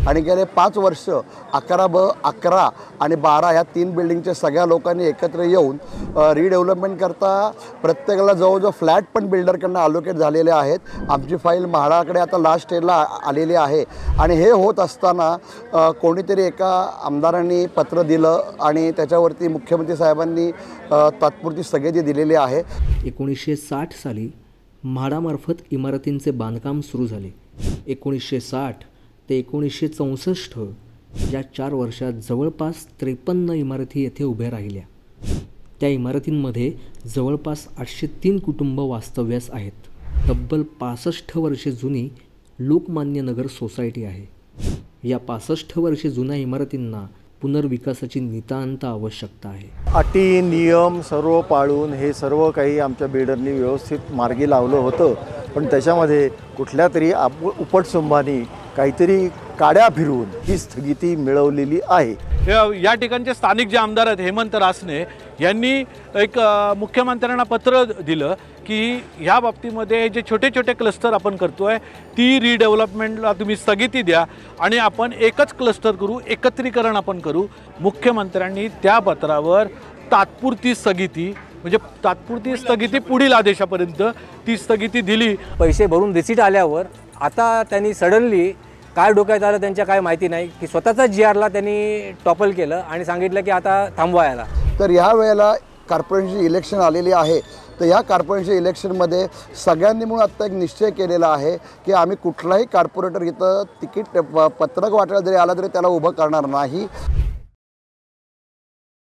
आणि गेले 5 वर्ष 11B 11 आणि 12 ह्या 3 बिल्डिंगच्या सगळ्या लोकांनी एकत्र येऊन रिडेव्हलपमेंट करता प्रत्येकाला जवळजवळ फ्लॅट पण बिल्डरकडनं अलोकेट झालेले आहेत. आमची फाईल म्हाडाकडे आता लास्ट स्टेजला आलेली आहे आणि हे होत असताना कोणीतरी एका आमदारांनी पत्र दिलं आणि त्याच्यावरती मुख्यमंत्री साहेबांनी तात्पुरती स्थगिती दिलेली आहे. 1960 साली म्हाडामार्फत इमारतींचे बांधकाम सुरू झाले. 1960 ते 1964 या 4 वर्षात जवळपास 53 इमारती येथे उभ्या राहिल्या. त्या इमारतींमध्ये जवळपास 803 कुटुंब वास्तव्यास आहेत. तब्बल 65 वर्षे जुनी लोकमान्य नगर सोसायटी आहे. या 65 वर्षे जुन्या इमारतींना पुनर्विकासाची नितांत आवश्यकता आहे. अटी नियम सर्व पाळून हे सर्व काही आमच्या बिल्डरनी व्यवस्थित मार्गी लावलं होतं, पण त्याच्यामध्ये कुठल्या तरी उपटसुंभानी काहीतरी काड्या फिरवून ही स्थगिती मिळवलेली आहे. या ठिकाणचे स्थानिक जे आमदार आहेत हेमंत रासने यांनी एक मुख्यमंत्र्यांना पत्र दिलं की ह्या बाबतीमध्ये जे छोटे छोटे क्लस्टर आपण करतोय ती रिडेव्हलपमेंटला तुम्ही स्थगिती द्या आणि आपण एकच क्लस्टर करू, एकत्रीकरण आपण करू. मुख्यमंत्र्यांनी त्या पत्रावर तात्पुरती स्थगिती म्हणजे तात्पुरती स्थगिती पुढील आदेशापर्यंत ती स्थगिती दिली. पैसे भरून रिसीट आल्यावर आता त्यांनी सडनली काय डोक्यात आलं त्यांच्या काय माहिती नाही की स्वतःचा GRला त्यांनी टॉपल केलं आणि सांगितलं की आता थांबवायला. तर ह्या वेळेला कॉर्पोरेशनची इलेक्शन आलेली आहे. तर या कॉर्पोरेशनच्या इलेक्शनमध्ये सगळ्यांनी म्हणून आत्ता एक निश्चय केलेला आहे की आम्ही कुठलाही कॉर्पोरेटर इथं तिकीट पत्रक वाटायला जरी आला तरी त्याला उभं करणार नाही.